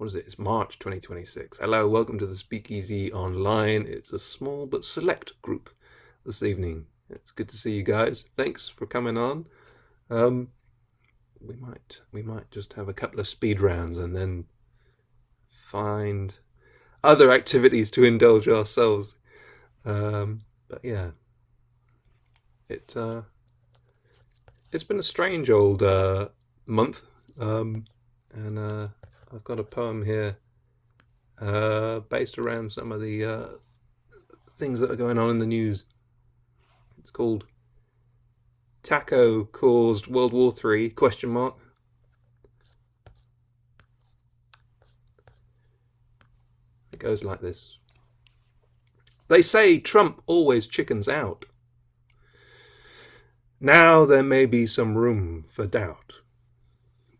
what is it? It's March 2026. Hello, welcome to the Speakeasy Online. It's a small but select group this evening. It's good to see you guys. Thanks for coming on. Um, we might just have a couple of speed rounds and then find other activities to indulge ourselves. But yeah, it it's been a strange old month, and I've got a poem here based around some of the things that are going on in the news. It's called "Taco Caused World War III?" Question mark. It goes like this. They say Trump always chickens out. Now there may be some room for doubt.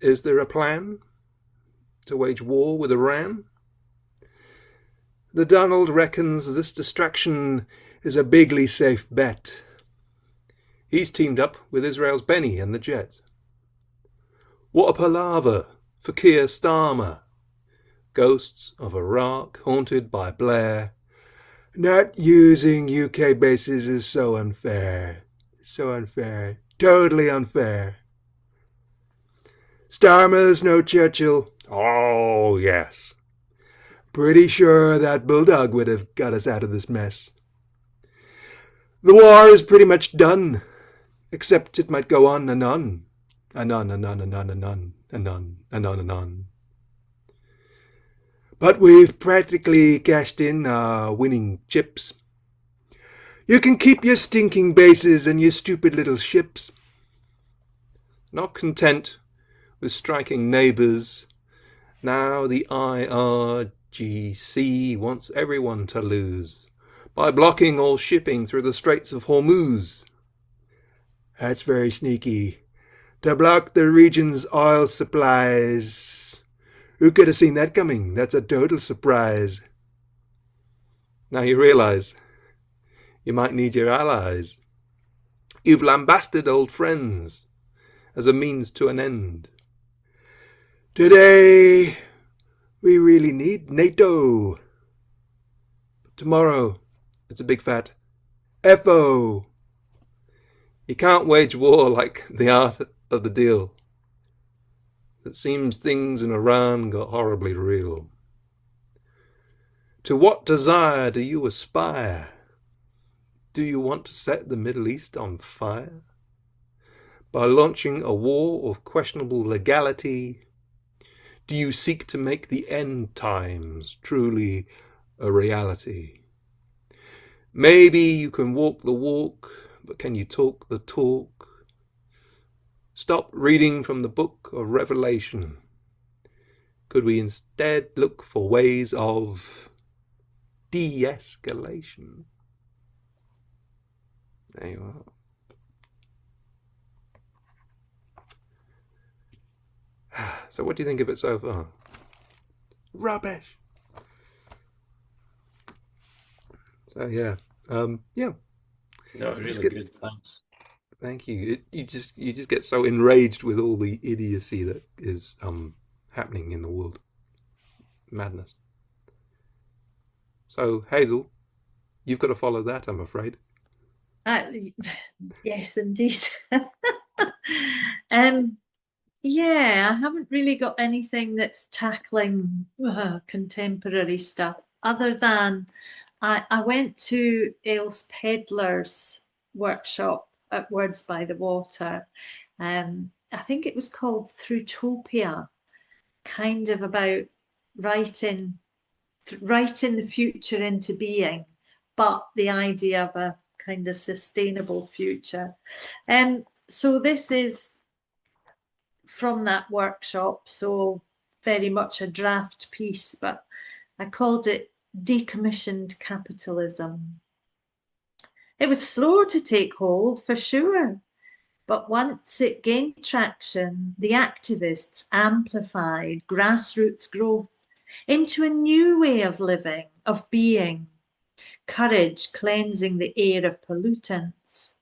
Is there a plan to wage war with Iran? The Donald reckons this distraction is a bigly safe bet. He's teamed up with Israel's Benny and the Jets. What a palaver for Keir Starmer. Ghosts of Iraq haunted by Blair. Not using UK bases is so unfair. So unfair. Totally unfair. Starmer's no Churchill. Oh, yes. Pretty sure that bulldog would have got us out of this mess. The war is pretty much done, except it might go on and on. And on and on and on and on and on and on and on. But we've practically cashed in our winning chips. You can keep your stinking bases and your stupid little ships. Not content with striking neighbours, now the IRGC wants everyone to lose by blocking all shipping through the Straits of Hormuz. That's very sneaky. To block the region's oil supplies. Who could have seen that coming? That's a total surprise. Now you realise you might need your allies. You've lambasted old friends as a means to an end. Today, we really need NATO. But tomorrow, it's a big fat FO. You can't wage war like the art of the deal. It seems things in Iran got horribly real. To what desire do you aspire? Do you want to set the Middle East on fire? By launching a war of questionable legality, do you seek to make the end times truly a reality? Maybe you can walk the walk, but can you talk the talk? Stop reading from the book of Revelation. Could we instead look for ways of de-escalation? There you are. So what do you think of it so far? Rubbish. So yeah, yeah. No, really good. Thanks. Thank you. You just get so enraged with all the idiocy that is happening in the world. Madness. So Hazel, you've got to follow that, I'm afraid. Yes, indeed. Yeah, I haven't really got anything that's tackling contemporary stuff other than I went to Ail's Pedlar's workshop at Words by the Water. I think it was called Throughtopia, kind of about writing the future into being, but the idea of a kind of sustainable future. So this is from that workshop, so very much a draft piece, but I called it Decommissioned Capitalism. It was slow to take hold, for sure, but once it gained traction, the activists amplified grassroots growth into a new way of living, of being, courage cleansing the air of pollutants,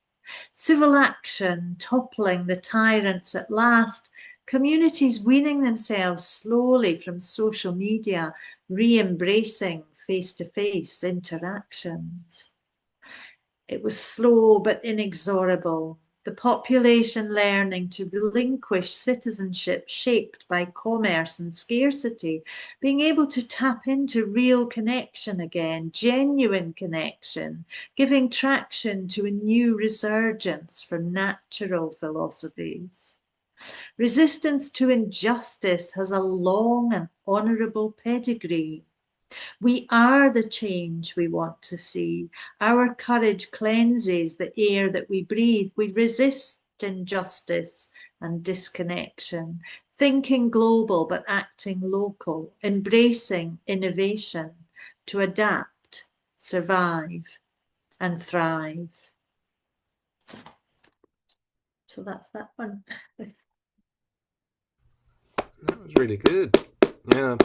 civil action toppling the tyrants at last, communities weaning themselves slowly from social media, re-embracing face-to-face interactions. It was slow but inexorable. The population learning to relinquish citizenship shaped by commerce and scarcity, being able to tap into real connection again, genuine connection, giving traction to a new resurgence for natural philosophies. Resistance to injustice has a long and honourable pedigree. We are the change we want to see. Our courage cleanses the air that we breathe. We resist injustice and disconnection, thinking global but acting local, embracing innovation to adapt, survive, and thrive. So that's that one. That was really good. Yeah.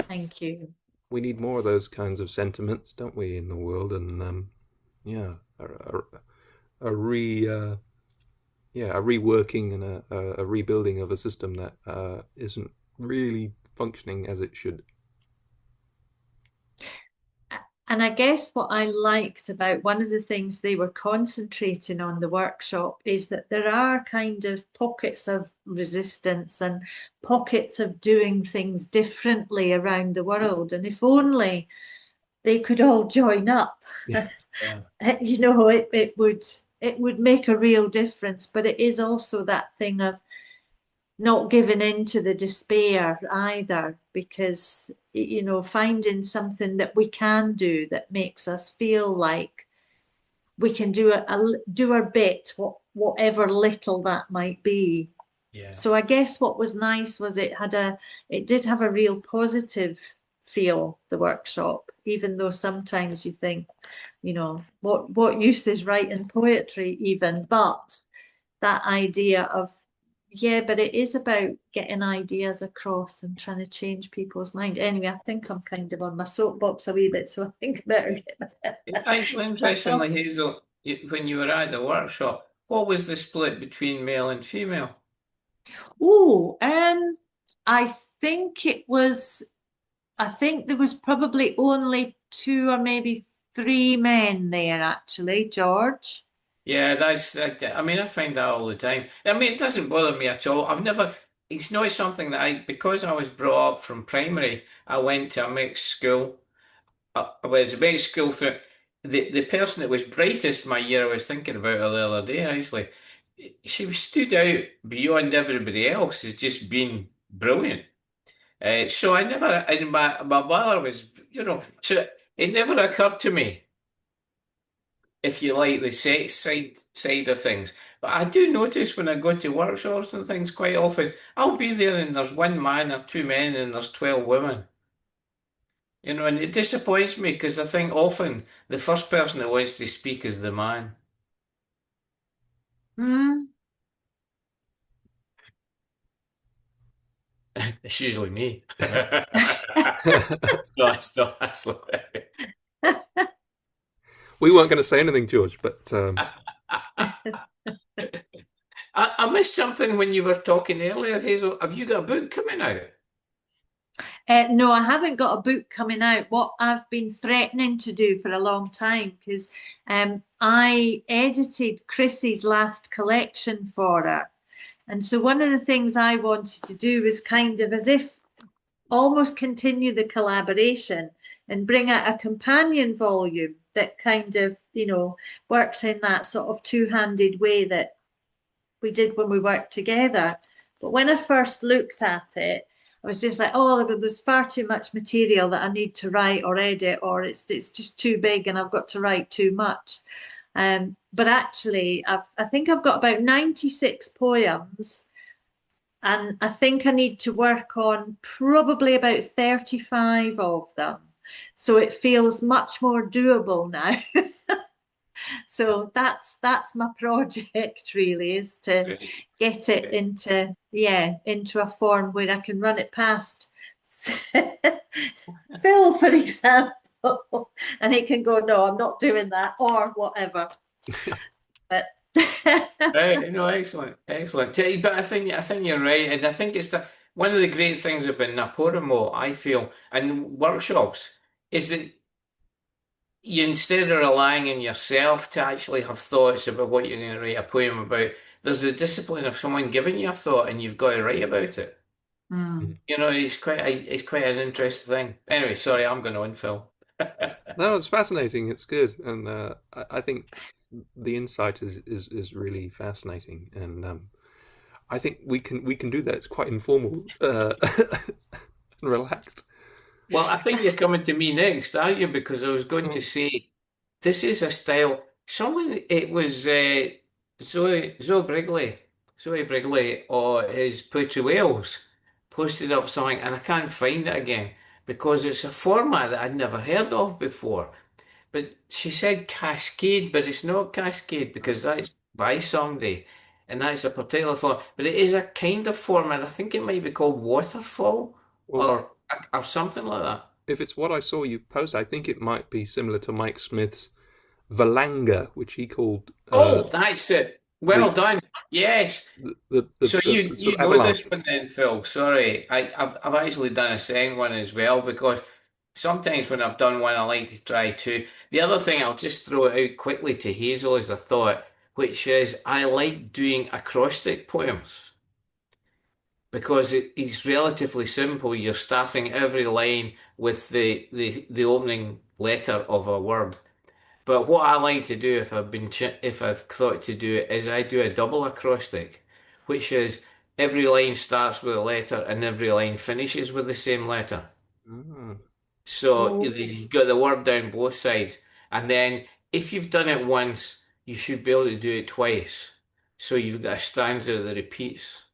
Thank you. We need more of those kinds of sentiments, don't we, in the world? And yeah, a reworking and a rebuilding of a system that isn't really functioning as it should. And I guess what I liked about one of the things they were concentrating on the workshop is that there are kind of pockets of resistance and pockets of doing things differently around the world. And if only they could all join up, Yeah. you know, it would make a real difference. But it is also that thing of not giving in to the despair either, because, you know, finding something that we can do that makes us feel like we can do do our bit, whatever little that might be. Yeah. So I guess what was nice was it did have a real positive feel, the workshop, even though sometimes you think, you know, what use is writing poetry even, but that idea of, yeah, but it is about getting ideas across and trying to change people's mind. Anyway, I think I'm kind of on my soapbox a wee bit, so I think I better get Actually, interestingly, Hazel, when you were at the workshop, what was the split between male and female? Oh, I think I think there was probably only two or maybe three men there, actually, George. Yeah, I mean, I find that all the time. I mean, it doesn't bother me at all. It's not something that because I was brought up from primary, I went to a mixed school. I was a mixed school through the person that was brightest my year, I was thinking about her the other day, actually. She stood out beyond everybody else as just being brilliant. So I never, and my mother was, so it never occurred to me, if you like, the sex side of things. But I do notice when I go to workshops and things quite often, I'll be there and there's one man or two men and there's 12 women. You know, and it disappoints me because I think often the first person that wants to speak is the man. Hmm. It's usually me. No, it's not. We weren't going to say anything, George, but I missed something when you were talking earlier, Hazel. Have you got a book coming out? No, I haven't got a book coming out. What I've been threatening to do for a long time, because I edited Chrissy's last collection for her. And so one of the things I wanted to do was kind of as if almost continue the collaboration and bring out a companion volume that kind of, you know, works in that sort of two-handed way that we did when we worked together. But when I first looked at it, I was just like, oh, there's far too much material that I need to write or edit, or it's just too big and I've got to write too much. But actually, I think I've got about 96 poems, and I think I need to work on probably about 35 of them. So it feels much more doable now. So that's my project really, is to get it into a form where I can run it past Phil, for example, and he can go, no, I'm not doing that, or whatever. But Right, no, excellent, excellent. But I think you're right, and I think it's one of the great things about Naporimo, I feel, and workshops, is that you instead of relying on yourself to actually have thoughts about what you're going to write a poem about, there's the discipline of someone giving you a thought, and you've got to write about it. Mm. It's quite an interesting thing. Anyway, sorry, I'm going on, Phil. No, it's fascinating. It's good, and I think the insight is really fascinating, and I think we can do that. It's quite informal and relaxed. Well, I think you're coming to me next, aren't you? Because I was going to Mm. say this is a style. It was Zoe Brigley, or his Poetry Wales, posted up something, and I can't find it again because it's a format that I'd never heard of before. But she said Cascade, but it's not Cascade because that's by somebody, and that's a particular form. But it is a kind of format. I think it might be called Waterfall Well, or something like that. if it's what I saw you post, I think it might be similar to Mike Smith's Valanga, which he called Oh, that's it. Well the done. Yes. So you the sort you of know this avalanche. one then, Phil. Sorry, I've actually done a second one as well because sometimes when I've done one, I like to try two. The other thing I'll just throw it out quickly to Hazel as a thought, which is I like doing acrostic poems because it's relatively simple. You're starting every line with the opening letter of a word. But what I like to do if I've thought to do it is I do a double acrostic, which is every line starts with a letter and every line finishes with the same letter. Ah, So Oh, you've got the word down both sides, and then if you've done it once, you should be able to do it twice. So you've got a stanza that repeats.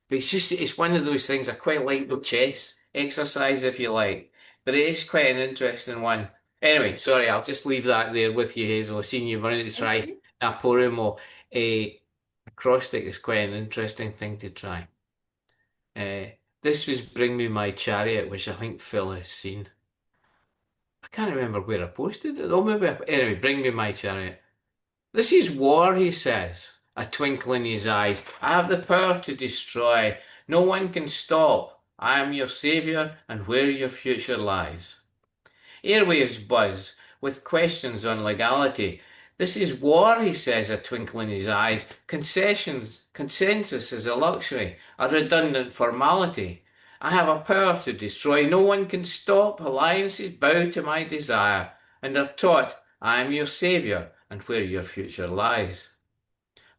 But it's one of those things I quite like the chess exercise if you like. But it is quite an interesting one. Anyway, sorry, I'll just leave that there with you, Hazel. I've seen you wanting to try okay. Naporimo. A acrostic is quite an interesting thing to try. Uh, this was Bring Me My Chariot, which I think Phil has seen. I can't remember where I posted it. Oh, anyway, Bring Me My Chariot. This is war, he says, a twinkle in his eyes. I have the power to destroy. No one can stop. I am your savior, and where your future lies. Airwaves buzz with questions on legality. This is war, he says, a twinkle in his eyes. Consensus is a luxury, a redundant formality. I have a power to destroy. No one can stop. Alliances bow to my desire, and are taught I am your savior, and where your future lies.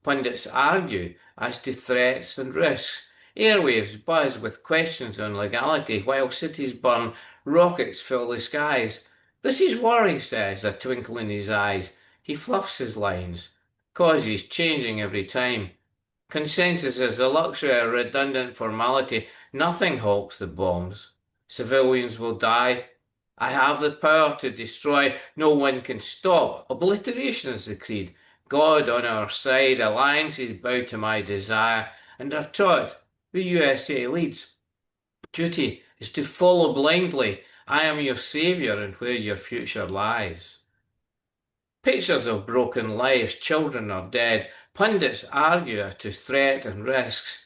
Pundits argue as to threats and risks. Airwaves buzz with questions on legality while cities burn, rockets fill the skies. This is war, he says, a twinkle in his eyes. He fluffs his lines. Causes changing every time. Consensus is a luxury, a redundant formality. Nothing halts the bombs. Civilians will die. I have the power to destroy. No one can stop. Obliteration is the creed. God on our side. Alliances bow to my desire and are taught. The USA leads. Duty is to follow blindly. I am your savior and where your future lies. Pictures of broken lives, children are dead. Pundits argue to threat and risks.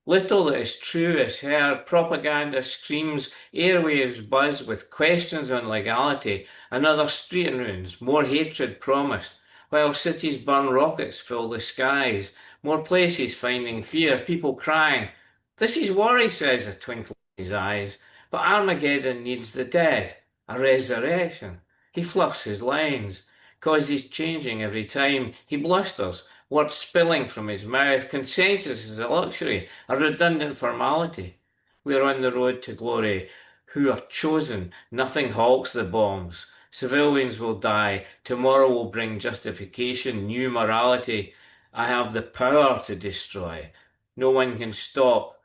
Little that is true is heard, propaganda screams, airwaves buzz with questions on legality, another street in ruins, more hatred promised, while cities burn rockets fill the skies, more places finding fear, people crying. This is war, he says, a twinkle in his eyes, but Armageddon needs the dead, a resurrection. He fluffs his lines, causes changing every time, he blusters, words spilling from his mouth. Consensus is a luxury, a redundant formality. We are on the road to glory. Who are chosen? Nothing halts the bombs. Civilians will die. Tomorrow will bring justification, new morality. I have the power to destroy. No one can stop.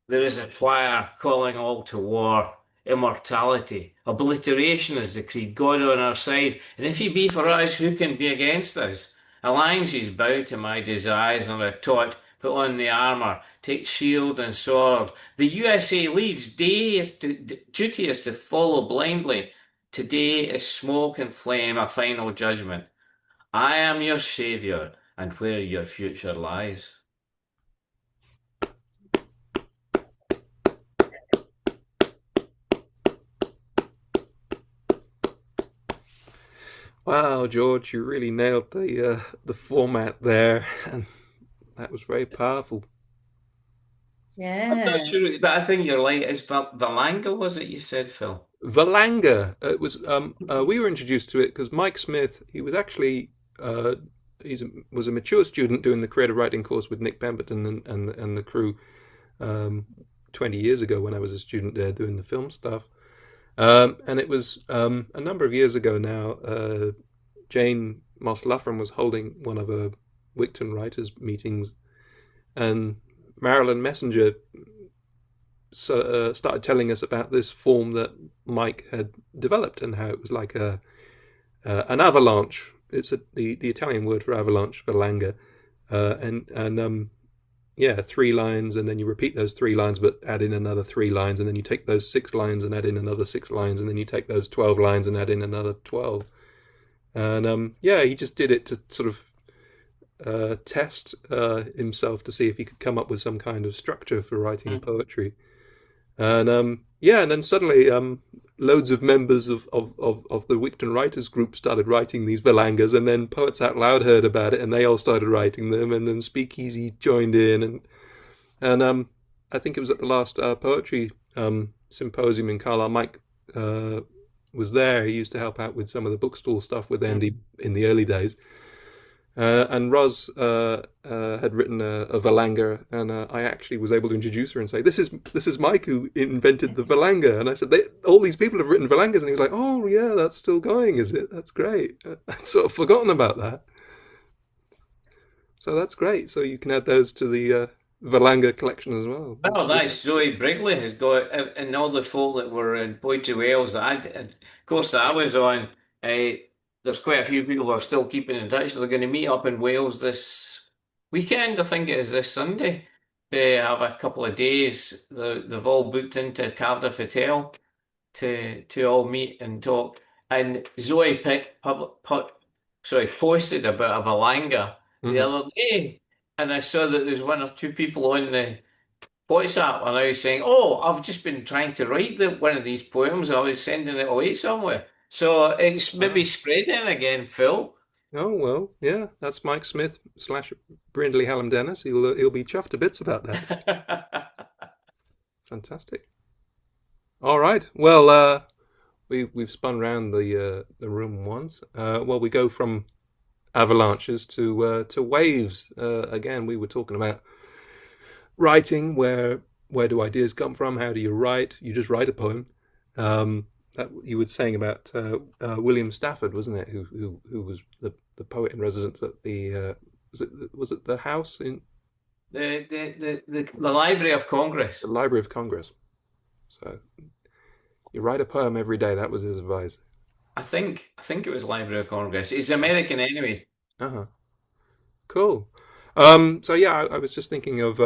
There is a choir calling all to war. Immortality. Obliteration is the creed. God on our side. And if he be for us, who can be against us? Alliances bow to my desires and are taught, put on the armour, take shield and sword. The USA leads, duty is to follow blindly. Today is smoke and flame, a final judgment. I am your saviour, and where your future lies. Wow, George, you really nailed the format there, and that was very powerful. I'm not Yeah. sure, but I think you're right. It's Valanga, was it you said, Phil? Valanga. It was. We were introduced to it because Mike Smith. He was actually. Uh, was a mature student doing the creative writing course with Nick Pemberton and the crew 20 years ago when I was a student there doing the film stuff. And it was a number of years ago now. Jane Moss Luffram was holding one of her Wigton writers meetings, and Marilyn Messenger started telling us about this form that Mike had developed and how it was like an avalanche. It's the Italian word for avalanche, valanga, and yeah, 3 lines, and then you repeat those 3 lines, but add in another 3 lines, and then you take those 6 lines and add in another 6 lines, and then you take those 12 lines and add in another 12. And yeah, he just did it to sort of test himself to see if he could come up with some kind of structure for writing poetry. And yeah, and then suddenly loads of members of the Wigton Writers Group started writing these Valangas, and then Poets Out Loud heard about it, and they all started writing them, and then SpeakEasy joined in, and I think it was at the last poetry symposium in Carlisle. Mike was there. He used to help out with some of the bookstall stuff with Andy in the early days. And Roz had written a Valanga, and I actually was able to introduce her and say, "This is Mike who invented the Valanga." And I said, "All these people have written Valangas," and he was like, "Oh yeah, that's still going, is it? That's great." I'd sort of forgotten about that. So that's great. So you can add those to the Valanga collection as well. Oh, that's Zoe Brigley has got, and all the folk that were in Poetry Wales that of course, that I was on. There's quite a few people who are still keeping in touch. They're going to meet up in Wales this weekend. I think it is this Sunday. They have a couple of days. They've all booked into Cardiff Hotel to all meet and talk. And Zoe posted about a Valanga the Mhm. other day, and I saw that there's one or two people on the WhatsApp are now saying, "Oh, I've just been trying to write one of these poems. I was sending it away somewhere." So it's maybe Ah. spreading again, Phil. Oh well, yeah, that's Mike Smith slash Brindley Hallam Dennis. He'll be chuffed to bits about that. Fantastic. All right. Well, we've spun round the room once. Well, we go from avalanches to waves. Again, we were talking about writing. Where do ideas come from? How do you write? You just write a poem. That you were saying about William Stafford, wasn't it? Who was the poet in residence at the was it the house in The Library of Congress. the Library of Congress? So you write a poem every day. That was his advice. I think it was Library of Congress. It's American anyway. Uh-huh. Cool. So yeah, I was just thinking of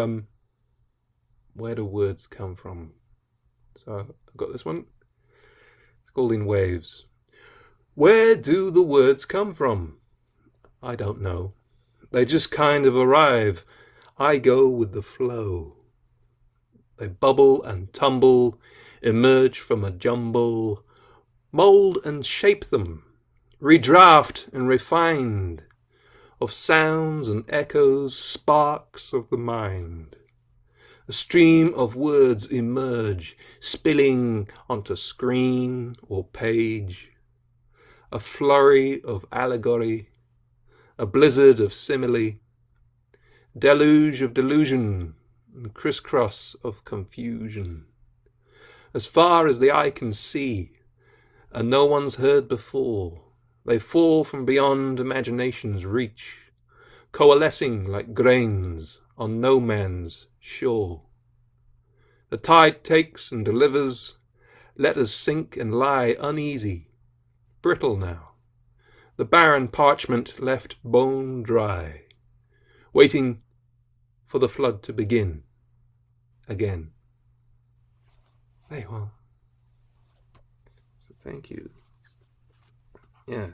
where do words come from? So I've got this one. It's called In Waves. Where do the words come from? I don't know. They just kind of arrive. I go with the flow. They bubble and tumble, emerge from a jumble, mold and shape them, redraft and refined, of sounds and echoes, sparks of the mind. A stream of words emerge, spilling onto screen or page. A flurry of allegory, a blizzard of simile, deluge of delusion, and crisscross of confusion. As far as the eye can see, and no one's heard before, they fall from beyond imagination's reach, coalescing like grains on no man's shore. The tide takes and delivers, let us sink and lie uneasy, brittle now, the barren parchment left bone dry, waiting for the flood to begin again. Hey, well, so thank you. Yeah.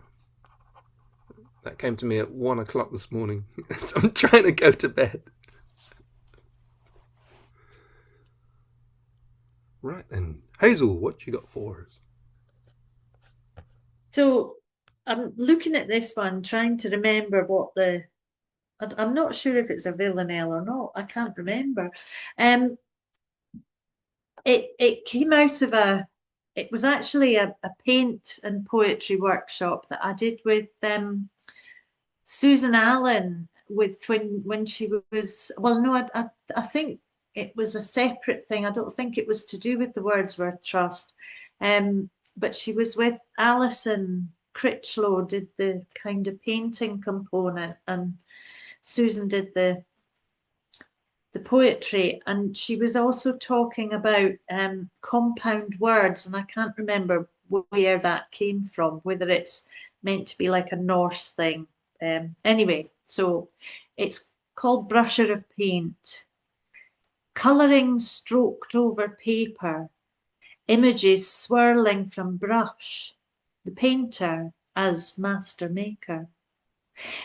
That came to me at 1 o'clock this morning. So I'm trying to go to bed. Right then. Hazel, what you got for us? So I'm looking at this one, trying to remember what I'm not sure if it's a villanelle or not. I can't remember. It came out of it was actually a paint and poetry workshop that I did with Susan Allen when she was, well, no, I think it was a separate thing. I don't think it was to do with the Wordsworth Trust. But she was with Alison Critchlow, did the kind of painting component, and Susan did the poetry, and she was also talking about compound words, and I can't remember where that came from, whether it's meant to be like a Norse thing. Anyway, so it's called Brusher of Paint. Colouring stroked over paper, images swirling from brush, the painter as master maker.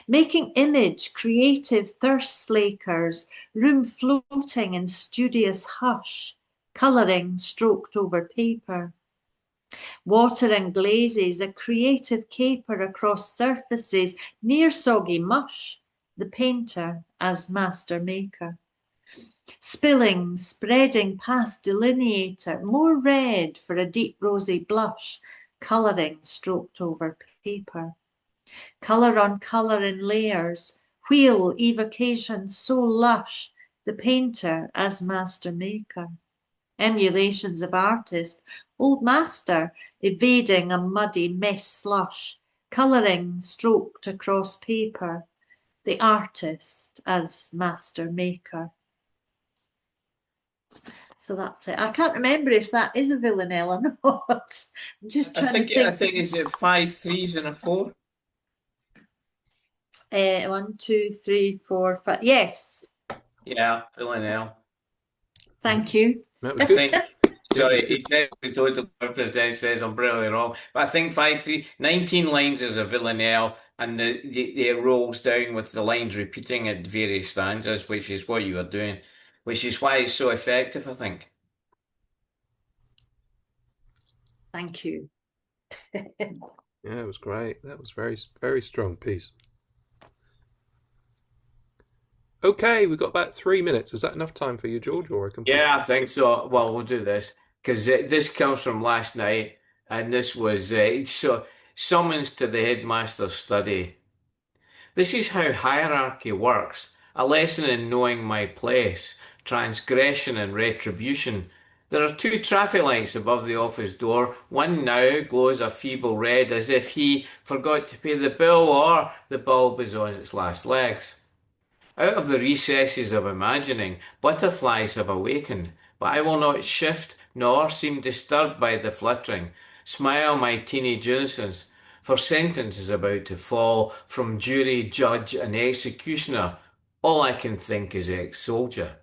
Making image creative thirst slakers, room floating in studious hush, colouring stroked over paper. Water and glazes, a creative caper across surfaces, near soggy mush, the painter as master maker. Spilling, spreading past delineator, more red for a deep rosy blush, colouring stroked over paper. Colour on colour in layers, wheel evocation so lush, the painter as master maker. Emulations of artist, old master, evading a muddy mess slush, colouring stroked across paper, the artist as master maker. So that's it. I can't remember if that is a villanelle or not. I'm just trying to think. I think it's 5 3s and a 4. 1, 2, 3, 4, 5. Yes. Yeah, villanelle. Thank you. That was I good. think. Sorry, exactly. Total reference says I'm brilliantly wrong, but I think 5 3, 19 lines is a villanelle, and it rolls down with the lines repeating at various stanzas, which is what you are doing, which is why it's so effective, I think. Thank you. Yeah, it was great. That was very, very strong piece. Okay, we've got about 3 minutes. Is that enough time for you, George, or I can? Yeah, I think so. Well, we'll do this because this comes from last night, and this was so summons to the headmaster's study. This is how hierarchy works. A lesson in knowing my place, transgression and retribution. There are 2 traffic lights above the office door. One now glows a feeble red as if he forgot to pay the bill or the bulb is on its last legs. Out of the recesses of imagining, butterflies have awakened, but I will not shift nor seem disturbed by the fluttering. Smile my teenage innocence, for sentence is about to fall from jury, judge, and executioner. All I can think is ex-soldier,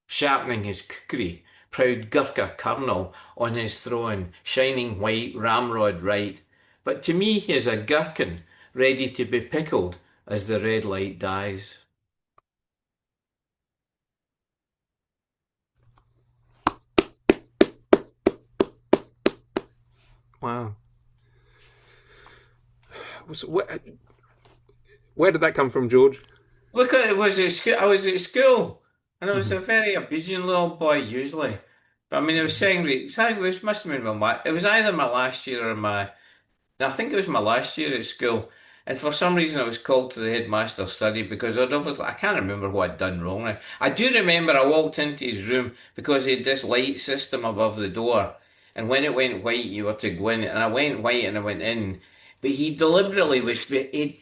sharpening his kukri, proud Gurkha colonel on his throne, shining white, ramrod right. But to me he is a gherkin, ready to be pickled as the red light dies. Wow. So where did that come from, George? Look at it, I was at school, and I was a very obedient little boy usually. But I mean, I was saying, it must have been it was either my last year or I think it was my last year at school. And for some reason, I was called to the headmaster's study because I can't remember what I'd done wrong. I do remember I walked into his room because he had this light system above the door. And when it went white, you were to go in. And I went white and I went in. But he deliberately was, he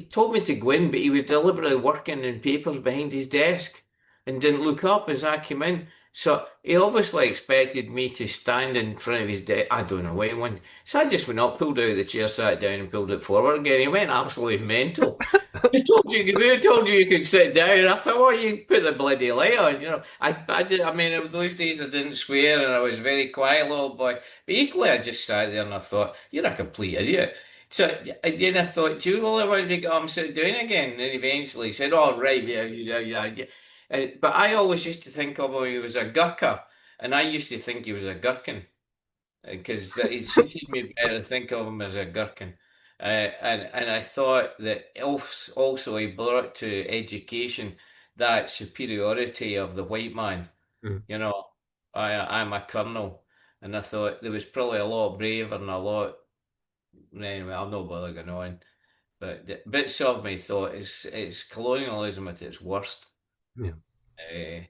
told me to go in, but he was deliberately working in papers behind his desk and didn't look up as I came in. So he obviously expected me to stand in front of his desk. I don't know what he wanted. So I just went up, pulled out the chair, sat down, and pulled it forward again. He went absolutely mental. Who told you could sit down? I thought, well, you put the bloody light on. I did. I mean, in those days I didn't swear, and I was a very quiet little boy. But equally, I just sat there and I thought, you're a complete idiot. So then I thought, do you really want to get on sit doing again? And then eventually he said, "Oh, right, yeah." But I always used to think of him he was a gurker, and I used to think he was a gherkin because it suited me better to think of him as a gherkin. And I thought that also he brought to education that superiority of the white man. Mm. You know, I'm a colonel, and I thought there was probably a lot braver and a lot. Anyway, I'll not bother going on. But the bits of me thought it's colonialism at its worst. Yeah. Uh,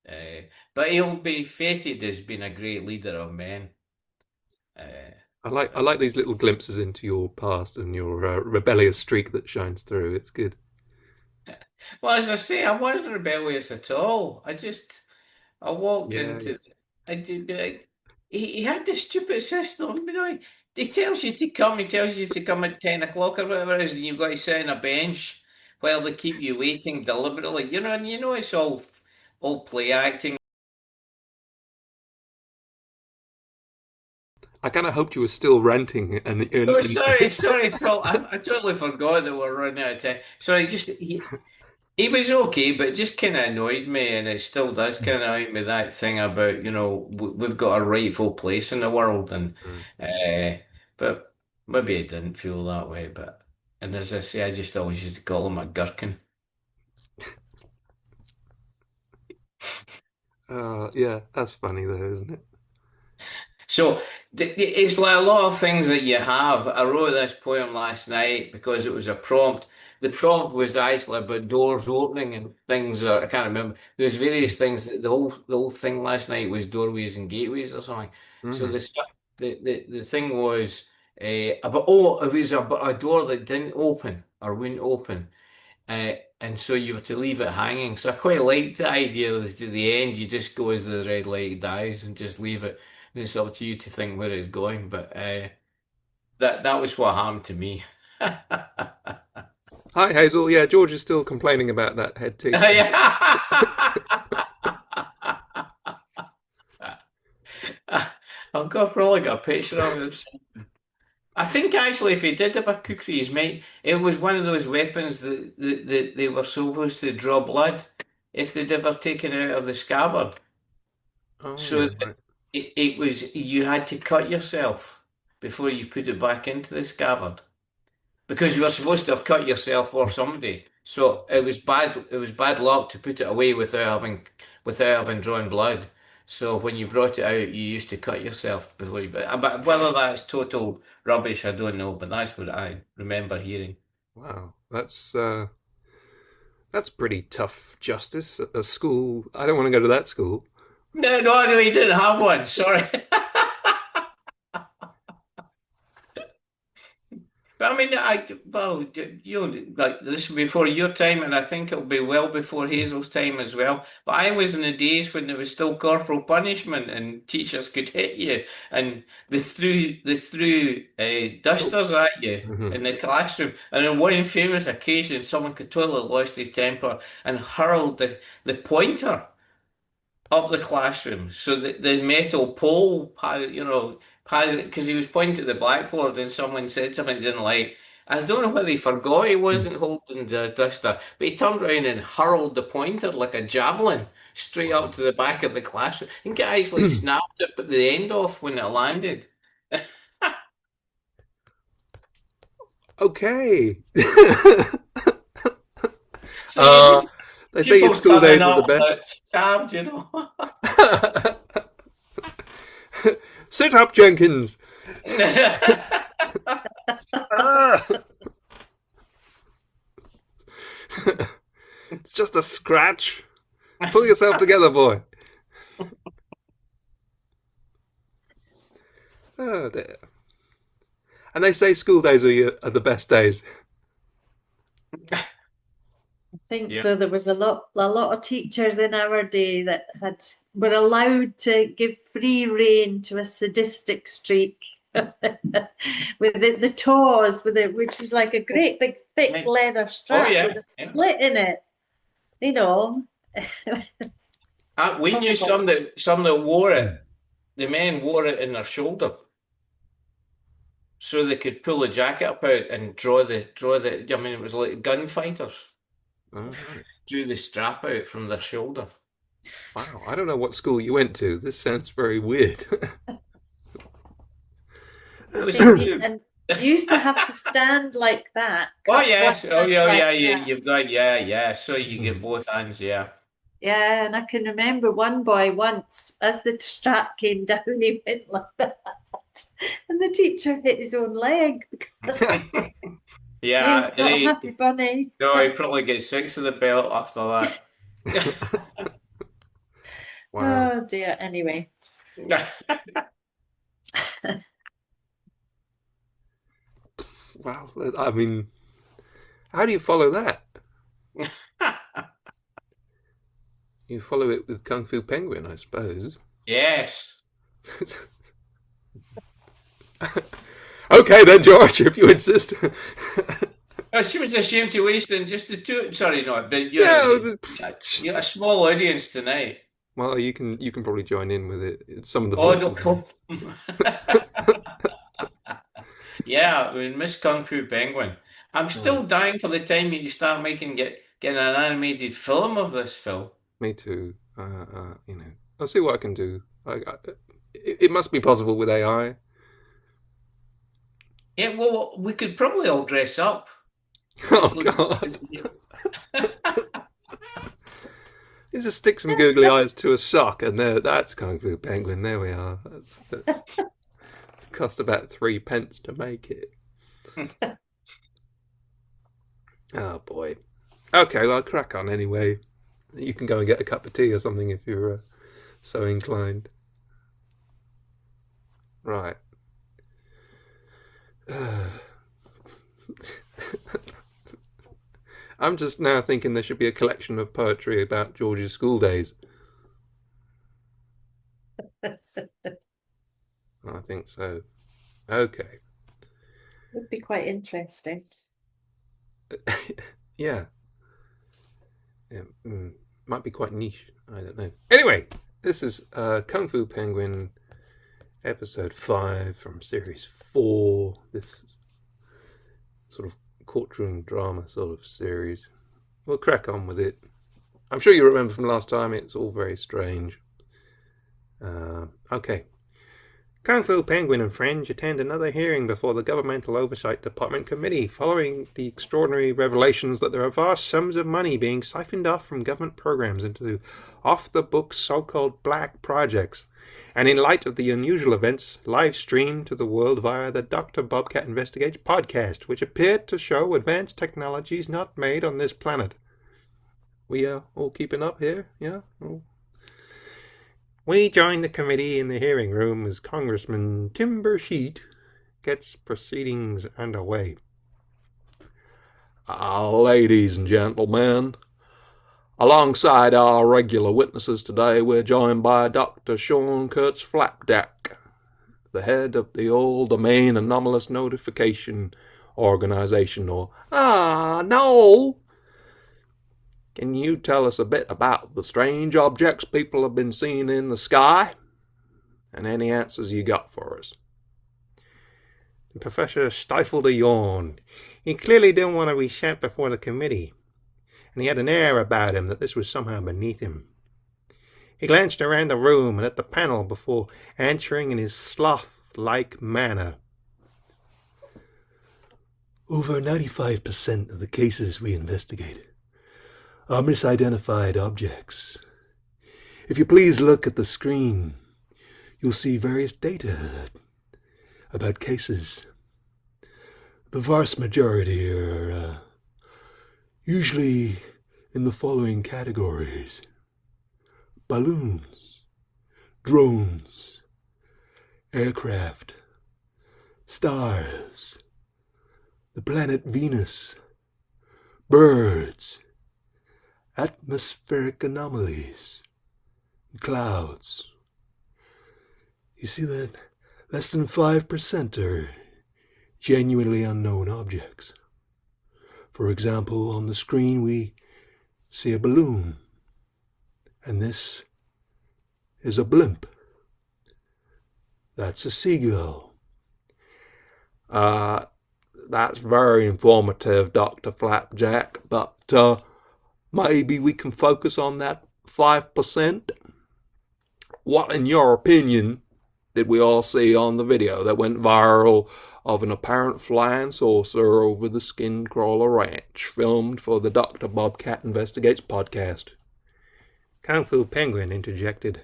uh, but he'll be feted as being a great leader of men. Uh, I like these little glimpses into your past and your rebellious streak that shines through. It's good. well, as I say, I wasn't rebellious at all. I walked Yeah, yeah. into, I did, he had this stupid system, he tells you to come, he tells you to come at 10 o'clock or whatever it is, and you've got to sit on a bench while they keep you waiting deliberately, and it's all play acting. I kind of hoped you were still renting, Oh, sorry, Phil, I totally forgot that we're running out of time. Sorry, he was okay, but it just kind of annoyed me, and it still does kind of annoy me that thing about we've got a rightful place in the world, and Mm. but maybe I didn't feel that way. But and as I say, I just always used to call him a gherkin. Yeah, that's funny though, isn't it? So it's like a lot of things that you have. I wrote this poem last night because it was a prompt. The prompt was actually about doors opening and things. I can't remember. There's various things. The whole thing last night was doorways and gateways or something. So Mm. the thing was about it was about a door that didn't open or wouldn't open. And so you were to leave it hanging. So I quite liked the idea that at the end you just go as the red light dies and just leave it. And it's up to you to think where it's going. But that was what happened to me. Hi, Hazel. Yeah, George is still complaining about that head teacher. I've probably got a picture of him. I think actually, if he did have a kukri, it was one of those weapons that they were supposed to draw blood if they'd ever taken it out of the scabbard. So Oh, right. it was you had to cut yourself before you put it back into the scabbard because you were supposed to have cut yourself or somebody. So it was bad. It was bad luck to put it away without having drawn blood. So when you brought it out, you used to cut yourself before you. But whether that's total rubbish, I don't know. But that's what I remember hearing. Wow, that's pretty tough justice at a school. I don't want to go to that school. No, no, no, he didn't have one. Sorry. But I mean, like this was before your time, and I think it'll be well before Hazel's time as well. But I was in the days when there was still corporal punishment, and teachers could hit you, and they threw Oh, dusters at you mhm. in the classroom. And on one famous occasion, someone could totally lost his temper and hurled the pointer up the classroom. So the metal pole had because he was pointing at the blackboard and someone said something he didn't like. And I don't know whether he forgot he wasn't holding the duster, but he turned around and hurled the pointer like a javelin straight up Wow. to the back of the classroom. I think it actually snapped it at the end off when it landed. Okay. So you uh, just they say your pupils school turning days are the up best. stabbed. Sit up, Jenkins. Ah! It's just a scratch. Pull yourself together, boy. Oh dear. And they say school days are the best days. I think Yeah. so. There was a lot of teachers in our day that were allowed to give free rein to a sadistic streak with the toes, which was like a great big thick leather Oh strap yeah. with a Yeah. slit in it. You know, We knew horrible. some that wore it. The men wore it in their shoulder. so they could pull the jacket up out and draw the. I mean, it was like gunfighters. Oh, right. Drew the strap out from their shoulder. Wow, I don't know what school you went to. This sounds very weird. It was And you used to have to stand like that. Oh cup yes. one Oh hand yeah. like Yeah. that. You've got yeah. So you get both hands. Yeah. Yeah, and I can remember one boy once, as the strap came down, he went like that. And the teacher hit his own leg. Yeah. He's not a happy bunny. No, he probably gets 6 of the belt after that. Wow. Oh dear. Anyway. Wow. I mean, how do you follow that? You follow it with Kung Fu Penguin, I suppose. Yes. Okay then, George, if you insist. Oh, she was ashamed to waste in just the two. Sorry, no, but you're a small audience tonight. Well, you can probably join in with it. Some of the Oh, voices. no. Yeah, we miss Kung Fu Penguin. I'm still dying for the time you start getting an animated film of this film. Me too. I'll see what I can do. It must be possible with AI. Yeah, well, we could probably all dress up. Oh God! You just stick some googly eyes to a sock, and that's Kung Fu Penguin. There we are. That's it cost about 3 pence to make it. Oh boy. Okay, well, crack on anyway. You can go and get a cup of tea or something if you're so inclined. Right. I'm just now thinking there should be a collection of poetry about George's school days. I think so. Okay. Would be quite interesting. Yeah. Might be quite niche. I don't know. Anyway, this is Kung Fu Penguin episode 5 from series 4. This sort of courtroom drama sort of series. We'll crack on with it. I'm sure you remember from last time, it's all very strange. Okay. Kung Fu Penguin and friends attend another hearing before the Governmental Oversight Department Committee following the extraordinary revelations that there are vast sums of money being siphoned off from government programs into off-the-books so-called black projects. And in light of the unusual events live streamed to the world via the Dr. Bobcat Investigates podcast, which appeared to show advanced technologies not made on this planet. We are all keeping up here? Yeah? Oh. We join the committee in the hearing room as Congressman Timbersheet gets proceedings underway. Ladies and gentlemen, alongside our regular witnesses today, we're joined by Dr. Sean Kurtz Flapjack, the head of the All Domain Anomalous Notification Organization, or no! Can you tell us a bit about the strange objects people have been seeing in the sky? And any answers you got for us? The professor stifled a yawn. He clearly didn't want to be sent before the committee, and he had an air about him that this was somehow beneath him. He glanced around the room and at the panel before answering in his sloth-like manner. Over 95% of the cases we investigate are misidentified objects. If you please look at the screen, you'll see various data about cases. The vast majority are usually in the following categories: balloons, drones, aircraft, stars, the planet Venus, birds, atmospheric anomalies, clouds. You see that less than 5% are genuinely unknown objects. For example, on the screen we see a balloon, and this is a blimp. That's a seagull. That's very informative, Dr. Flapjack, but maybe we can focus on that 5%. What, in your opinion, did we all see on the video that went viral of an apparent flying saucer over the Skin-Crawler Ranch, filmed for the Dr. Bobcat Investigates podcast? Kung Fu Penguin interjected.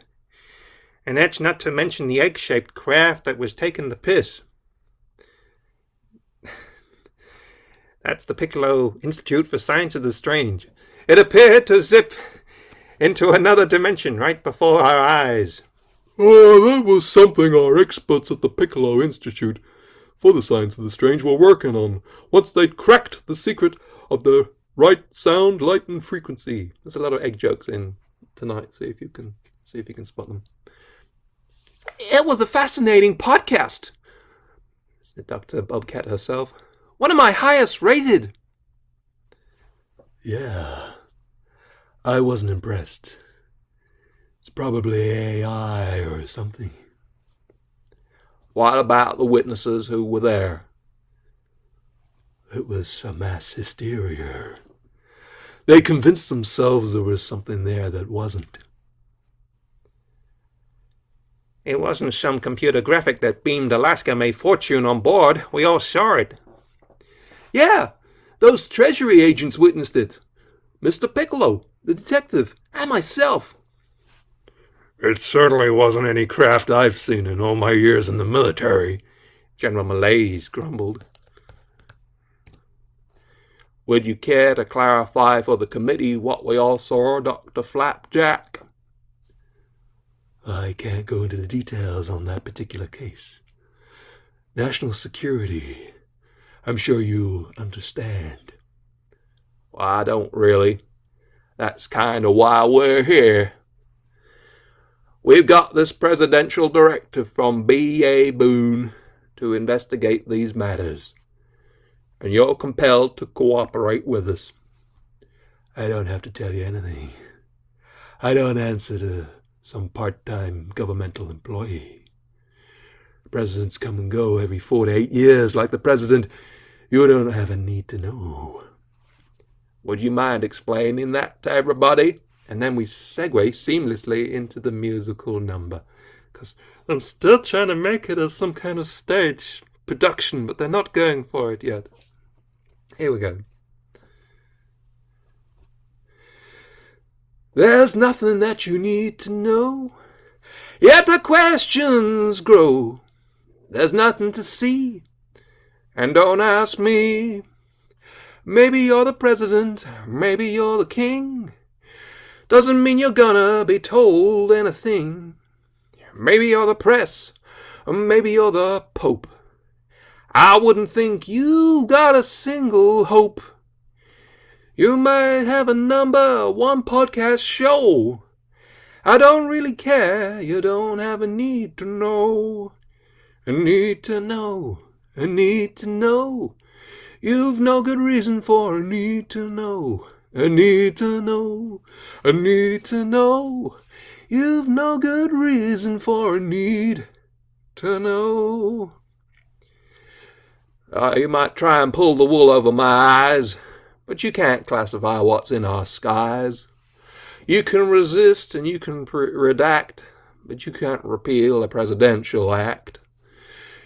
And that's not to mention the egg-shaped craft that was taking the piss. That's the Piccolo Institute for Science of the Strange. It appeared to zip into another dimension right before our eyes. Oh, that was something our experts at the Piccolo Institute for the Science of the Strange were working on once they'd cracked the secret of the right sound, light, and frequency. There's a lot of egg jokes in tonight. See if you can spot them. It was a fascinating podcast, said Dr. Bobcat herself. One of my highest rated. Yeah, I wasn't impressed. It's probably AI or something. What about the witnesses who were there? It was a mass hysteria. They convinced themselves there was something there that wasn't. It wasn't some computer graphic that beamed Alaska May fortune on board. We all saw it. Yeah, those Treasury agents witnessed it. Mr. Piccolo, the detective, and myself. It certainly wasn't any craft I've seen in all my years in the military, General Malaise grumbled. Would you care to clarify for the committee what we all saw, Dr. Flapjack? I can't go into the details on that particular case. National security. I'm sure you understand. Well, I don't really. That's kind of why we're here. We've got this presidential directive from B.A. Boone to investigate these matters, and you're compelled to cooperate with us. I don't have to tell you anything. I don't answer to some part-time governmental employee. Presidents come and go every 4 to 8 years. Like the president, you don't have a need to know. Would you mind explaining that to everybody? And then we segue seamlessly into the musical number. Because I'm still trying to make it as some kind of stage production, but they're not going for it yet. Here we go. There's nothing that you need to know, yet the questions grow. There's nothing to see, and don't ask me. Maybe you're the president, maybe you're the king. Doesn't mean you're gonna be told anything. Maybe you're the press, or maybe you're the Pope. I wouldn't think you got a single hope. You might have a number one podcast show. I don't really care, you don't have a need to know. A need to know, a need to know. You've no good reason for a need to know. A need to know, a need to know. You've no good reason for a need to know. You might try and pull the wool over my eyes, but you can't classify what's in our skies. You can resist and you can redact, but you can't repeal a presidential act.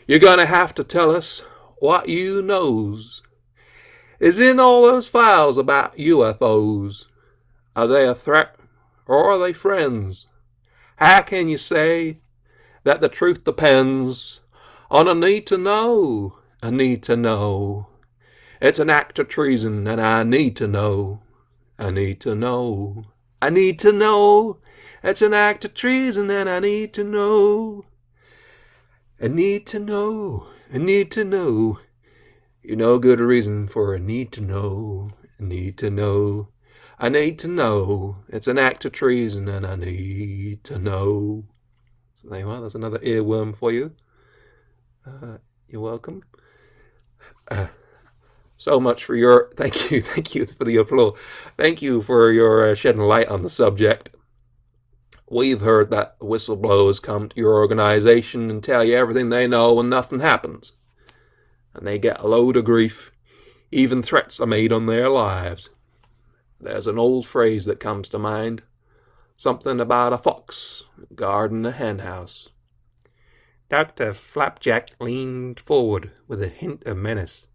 You're going to have to tell us what you knows is in all those files about UFOs. Are they a threat or are they friends? How can you say that the truth depends on a need to know? A need to know. It's an act of treason and I need to know. I need to know. I need to know. It's an act of treason and I need to know. I need to know, I need to know. You know good reason for a need to know, I need to know. I need to know, it's an act of treason and I need to know. So there you are, that's another earworm for you. You're welcome. So much for your, thank you for the applause. Thank you for your shedding light on the subject. We've heard that whistleblowers come to your organization and tell you everything they know and nothing happens. and they get a load of grief. Even threats are made on their lives. There's an old phrase that comes to mind. Something about a fox guarding a henhouse. Dr. Flapjack leaned forward with a hint of menace.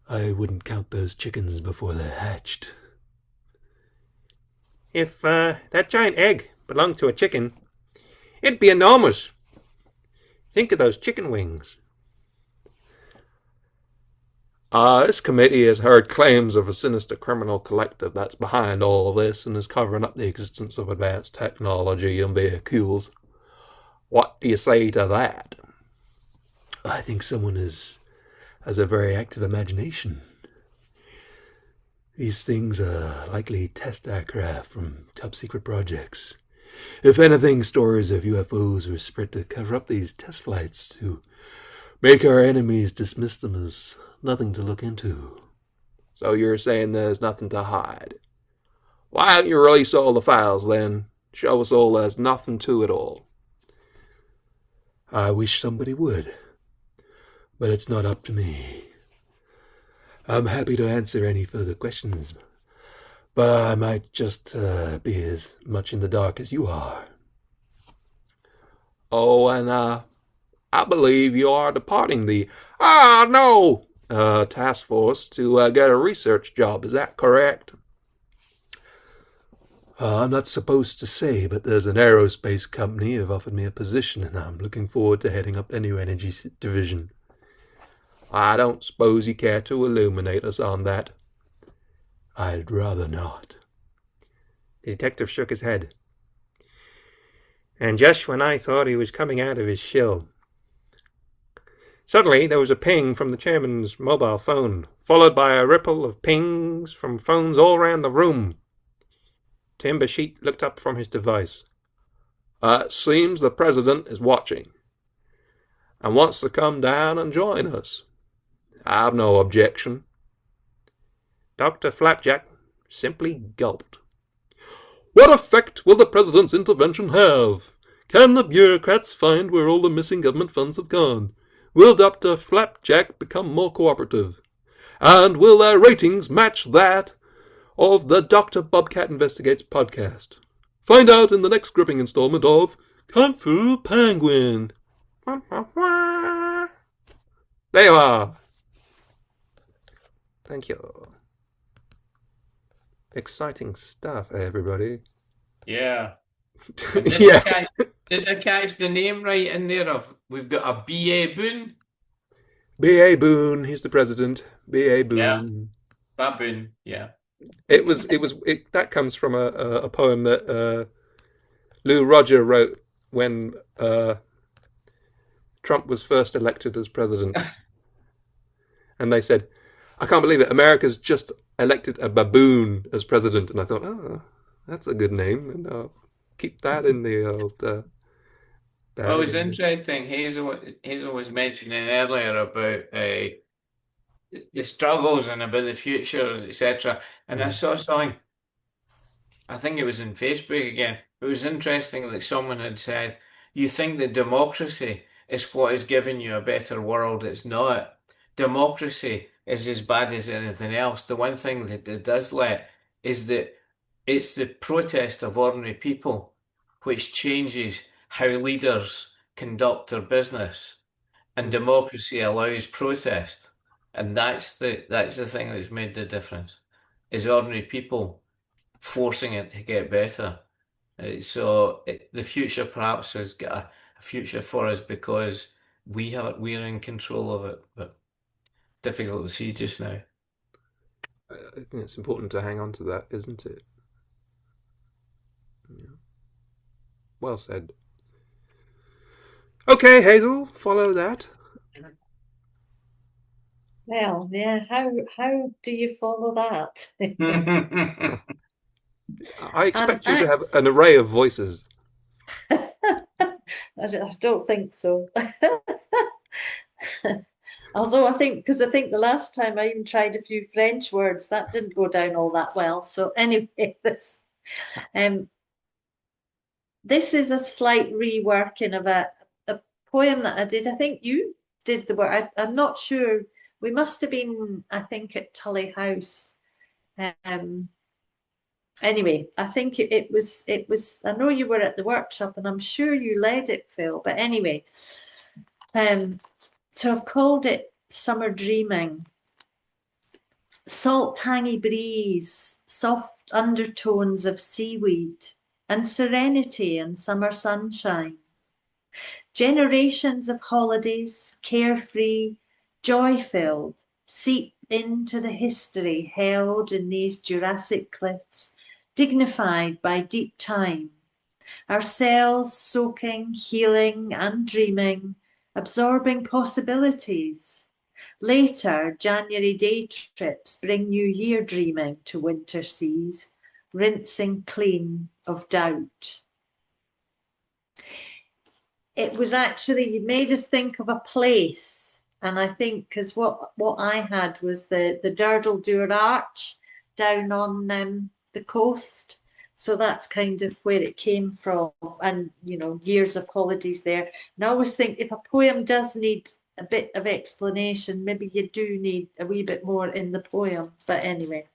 I wouldn't count those chickens before they're hatched. If that giant egg belonged to a chicken, it'd be enormous. Think of those chicken wings. This committee has heard claims of a sinister criminal collective that's behind all this and is covering up the existence of advanced technology and vehicles. What do you say to that? I think someone has a very active imagination. These things are likely test aircraft from top-secret projects. If anything, stories of UFOs were spread to cover up these test flights, to make our enemies dismiss them as nothing to look into. So you're saying there's nothing to hide? Why don't you release all the files, then? Show us all there's nothing to it all. I wish somebody would, but it's not up to me. I'm happy to answer any further questions, but I might just be as much in the dark as you are. Oh, and I believe you are departing the task force to get a research job. Is that correct? I'm not supposed to say, but there's an aerospace company who have offered me a position, and I'm looking forward to heading up their new energy division. I don't suppose you care to illuminate us on that. I'd rather not. The detective shook his head. And just when I thought he was coming out of his shell, suddenly there was a ping from the chairman's mobile phone, followed by a ripple of pings from phones all round the room. Tim Basheet looked up from his device. It seems the president is watching and wants to come down and join us. I've no objection. Dr. Flapjack simply gulped. What effect will the president's intervention have? Can the bureaucrats find where all the missing government funds have gone? Will Dr. Flapjack become more cooperative? And will their ratings match that of the Dr. Bobcat Investigates podcast? Find out in the next gripping installment of Kung Fu Penguin. There you are. Thank you. Exciting stuff, everybody. Yeah. Yeah. Did I catch the name right in there? We've got a B.A. Boone. B.A. Boone, he's the president. B.A. Boone. Yeah. Baboon, yeah. That comes from a poem that Lou Roger wrote when Trump was first elected as president. And they said, I can't believe it, America's just elected a baboon as president. And I thought, oh, that's a good name. And I'll keep that in the old... Well, it was interesting. Hazel was mentioning earlier about the struggles and about the future, etc. And I saw something, I think it was in Facebook again. It was interesting that someone had said, you think that democracy is what is giving you a better world. It's not. Democracy is as bad as anything else. The one thing that it does let is that it's the protest of ordinary people which changes how leaders conduct their business. And democracy allows protest. And that's the thing that's made the difference, is ordinary people forcing it to get better. So the future perhaps has got a future for us because we're in control of it, but difficult to see just now. I think it's important to hang on to that, isn't it? Yeah. Well said. Okay, Hazel, follow that. Well, yeah, how do you follow that? I expect you to have an array of voices. I don't think so. Although I think the last time I even tried a few French words, that didn't go down all that well. So anyway, this is a slight reworking of a poem that I did. I think you did the work. I'm not sure. We must have been, I think, at Tully House. Anyway, I think it was. I know you were at the workshop, and I'm sure you led it, Phil. But anyway, so I've called it Summer Dreaming. Salt, tangy breeze, soft undertones of seaweed, and serenity and summer sunshine. Generations of holidays, carefree, joy-filled, seep into the history held in these Jurassic cliffs, dignified by deep time, our cells soaking, healing and dreaming, absorbing possibilities. Later, January day trips bring New Year dreaming to winter seas, rinsing clean of doubt. It was actually, you made us think of a place. And I think, because what I had was the Durdle Dure Arch down on the coast. So that's kind of where it came from. And, you know, years of holidays there. And I always think if a poem does need a bit of explanation, maybe you do need a wee bit more in the poem. But anyway,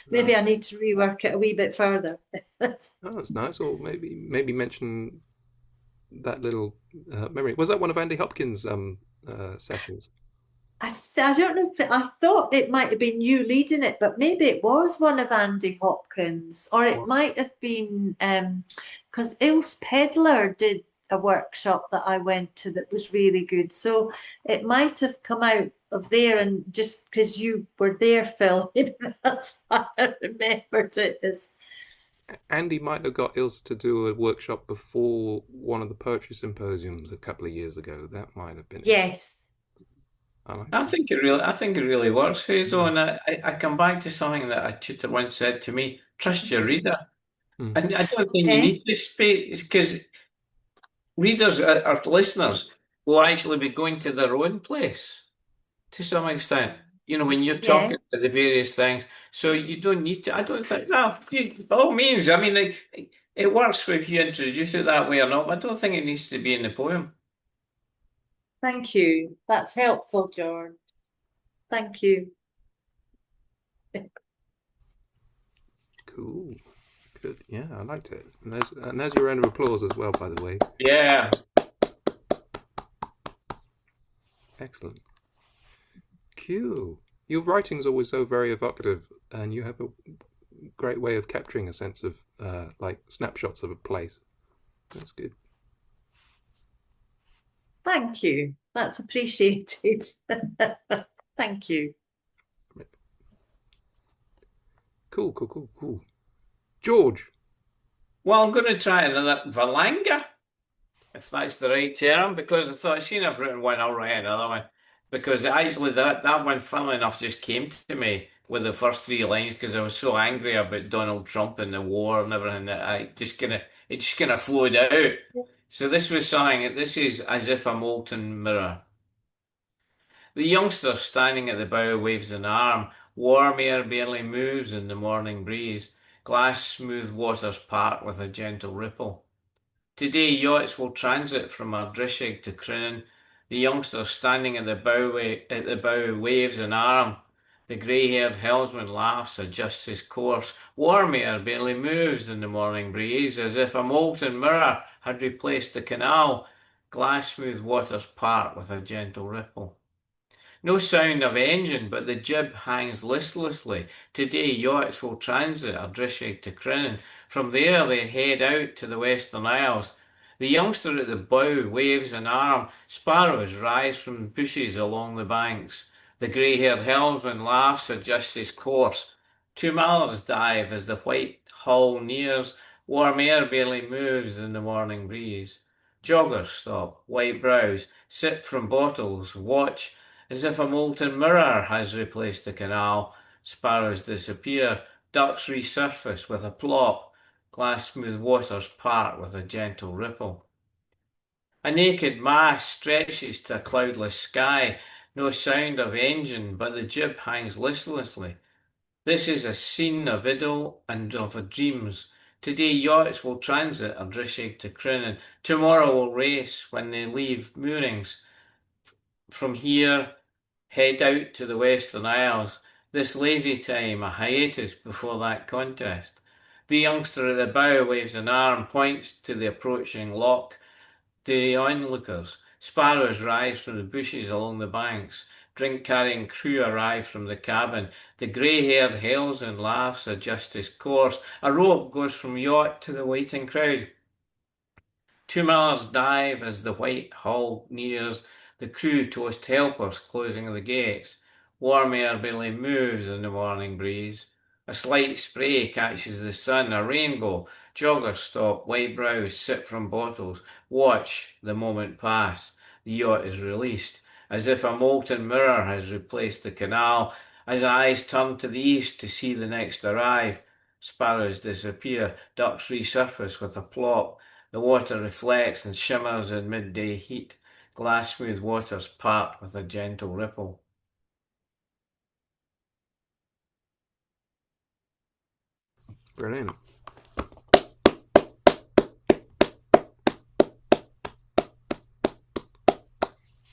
maybe I need to rework it a wee bit further. Oh, that's nice. Or maybe mention that little memory. Was that one of Andy Hopkins' sessions? I don't know if I thought it might have been you leading it, but maybe it was one of Andy Hopkins, or it might have been because Ilse Pedler did a workshop that I went to that was really good. So it might have come out of there, and just because you were there, Phil, maybe that's why I remembered it as. Andy might have got Ilse to do a workshop before one of the poetry symposiums a couple of years ago. That might have been it. Yes. I think it really works, Hazel. And I come back to something that a tutor once said to me: trust your reader. And I don't think you need to space, because readers or listeners will actually be going to their own place to some extent. You know, when you're talking about the various things, so you don't need to. I don't think. No, by all means. I mean, it works if you introduce it that way or not. But I don't think it needs to be in the poem. Thank you. That's helpful, George. Thank you. Cool. Good. Yeah, I liked it. And there's your round of applause as well, by the way. Yeah. Excellent. Cool. Your writing's always so very evocative, and you have a great way of capturing a sense of like snapshots of a place. That's good. Thank you. That's appreciated. Thank you. Cool. George. Well, I'm going to try another Valanga, if that's the right term, because I thought I've seen I've written one, I'll write another one. Because actually that one, funnily enough, just came to me with the first three lines because I was so angry about Donald Trump and the war and everything that it just kind of flowed out. So this is as if a molten mirror. The youngster standing at the bow waves an arm. Warm air barely moves in the morning breeze. Glass smooth waters part with a gentle ripple. Today yachts will transit from Ardrishig to Crinan. The youngster standing at the bow waves an arm. The grey-haired helmsman laughs, adjusts his course. Warm air barely moves in the morning breeze, as if a molten mirror had replaced the canal. Glass smooth waters part with a gentle ripple. No sound of engine, but the jib hangs listlessly. Today yachts will transit Ardrishig to Crinan. From there they head out to the Western Isles. The youngster at the bow waves an arm. Sparrows rise from bushes along the banks. The grey-haired helmsman laughs, adjusts his course. Two mallards dive as the white hull nears. Warm air barely moves in the morning breeze. Joggers stop, white brows, sip from bottles, watch, as if a molten mirror has replaced the canal. Sparrows disappear, ducks resurface with a plop. Glass-smooth waters part with a gentle ripple. A naked mast stretches to a cloudless sky. No sound of engine, but the jib hangs listlessly. This is a scene of idyll and of dreams. Today yachts will transit Ardrishig to Crinan. Tomorrow will race when they leave moorings. from here, head out to the Western Isles. This lazy time, a hiatus before that contest. The youngster at the bow waves an arm, points to the approaching lock. To the onlookers, sparrows rise from the bushes along the banks. Drink-carrying crew arrive from the cabin. The grey-haired hails and laughs, adjust his course. A rope goes from yacht to the waiting crowd. 2 millers dive as the white hull nears. The crew toast helpers, closing the gates. Warm air barely moves in the morning breeze. A slight spray catches the sun, a rainbow. Joggers stop, white brows sip from bottles. Watch the moment pass. The yacht is released, as if a molten mirror has replaced the canal. As eyes turn to the east to see the next arrive, sparrows disappear, ducks resurface with a plop. The water reflects and shimmers in midday heat. Glass-smooth waters part with a gentle ripple. Brilliant.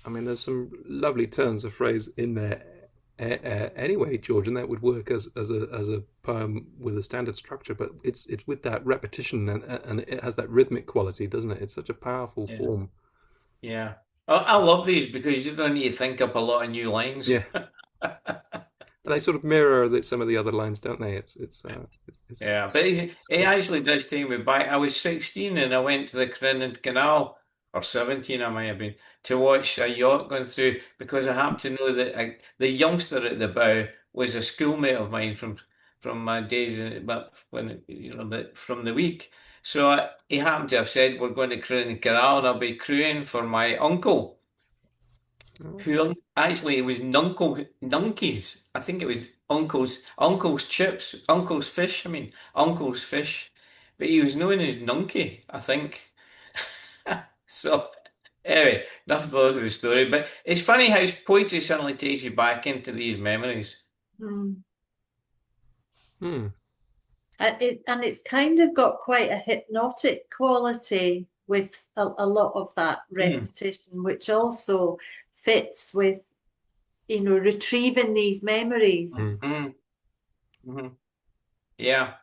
I mean, there's some lovely turns of phrase in there anyway, George, and that would work as a poem with a standard structure. But it's with that repetition, and it has that rhythmic quality, doesn't it? It's such a powerful form. Yeah, I love these because you don't need to think up a lot of new lines. Yeah. And they sort of mirror some of the other lines, don't they? It's yeah, but he actually does take me back. I was 16 and I went to the Crinan Canal, or 17 I might have been, to watch a yacht going through, because I happened to know that the youngster at the bow was a schoolmate of mine from my days, but when from the week. So he happened to have said, "We're going to Crinan Canal, and I'll be crewing for my uncle." Who actually, it was Nunkies. I think it was Uncle's Chips, Uncle's Fish. I mean, Uncle's Fish, but he was known as Nunky, I think. So, anyway, enough of the story. But it's funny how poetry suddenly takes you back into these memories. And it's kind of got quite a hypnotic quality with a lot of that repetition, which also fits with, retrieving these memories. Yeah.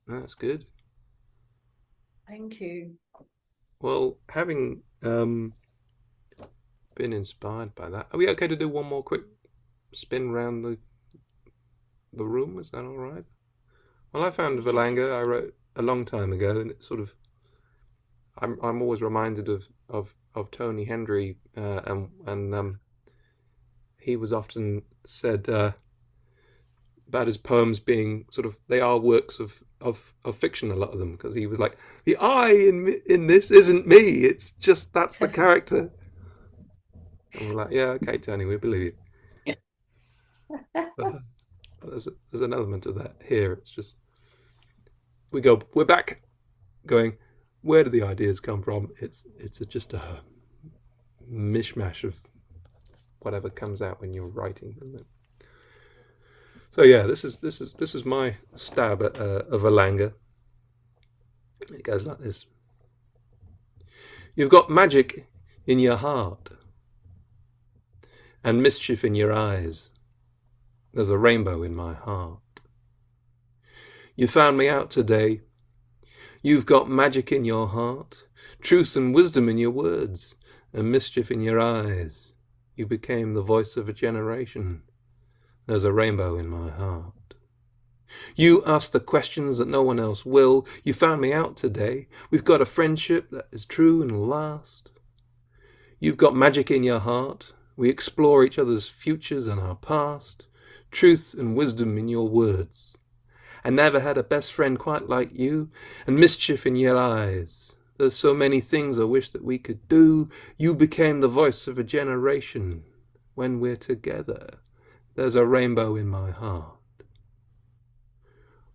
That's good. Thank you. Well, having been inspired by that, are we okay to do one more quick spin round the room? Is that all right? Well, I found Valanga I wrote a long time ago, and it's sort of I'm always reminded of Tony Hendry, and he was often said about his poems being sort of, they are works of fiction, a lot of them, because he was like, the I in this isn't me, it's just that's the character. And we're like, yeah, okay, Tony, we believe you. There's an element of that here. It's just we're back going, where do the ideas come from? It's just a mishmash of whatever comes out when you're writing, isn't it? So yeah, this is my stab at a Valanga. It goes like this. You've got magic in your heart and mischief in your eyes. There's a rainbow in my heart. You found me out today. You've got magic in your heart, truth and wisdom in your words, and mischief in your eyes. You became the voice of a generation. There's a rainbow in my heart. You asked the questions that no one else will. You found me out today. We've got a friendship that is true and will last. You've got magic in your heart. We explore each other's futures and our past. Truth and wisdom in your words. I never had a best friend quite like you, and mischief in your eyes. There's so many things I wish that we could do. You became the voice of a generation. When we're together, there's a rainbow in my heart.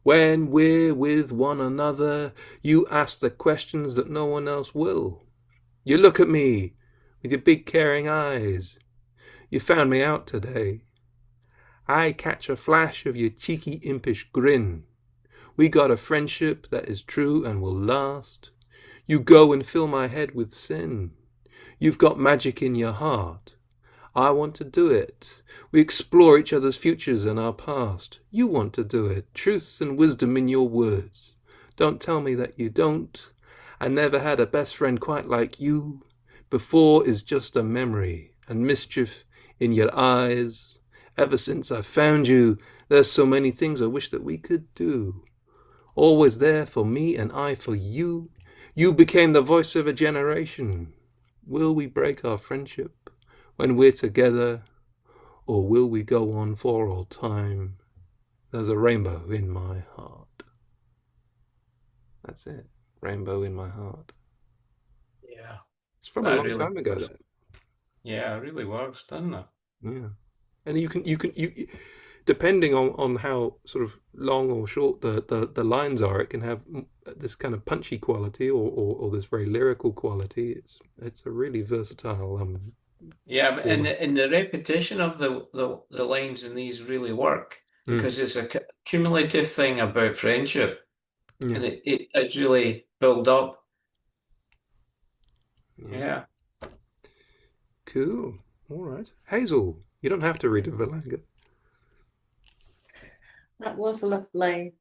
When we're with one another, you ask the questions that no one else will. You look at me with your big caring eyes. You found me out today. I catch a flash of your cheeky impish grin. We got a friendship that is true and will last. You go and fill my head with sin. You've got magic in your heart. I want to do it. We explore each other's futures and our past. You want to do it. Truth and wisdom in your words. Don't tell me that you don't. I never had a best friend quite like you. Before is just a memory and mischief in your eyes. Ever since I found you, there's so many things I wish that we could do. Always there for me and I for you. You became the voice of a generation. Will we break our friendship when we're together, or will we go on for all time? There's a rainbow in my heart. That's it. Rainbow in my heart. Yeah. It's from a long time ago, that. Yeah, it really works, doesn't it? Yeah. And you depending on how sort of long or short the lines are, it can have this kind of punchy quality or this very lyrical quality. It's a really versatile Yeah, but and the repetition of the lines in these really work because it's a cumulative thing about friendship, and it's really built up. Yeah. Cool. All right. Hazel, you don't have to read a Valanga. That was lovely.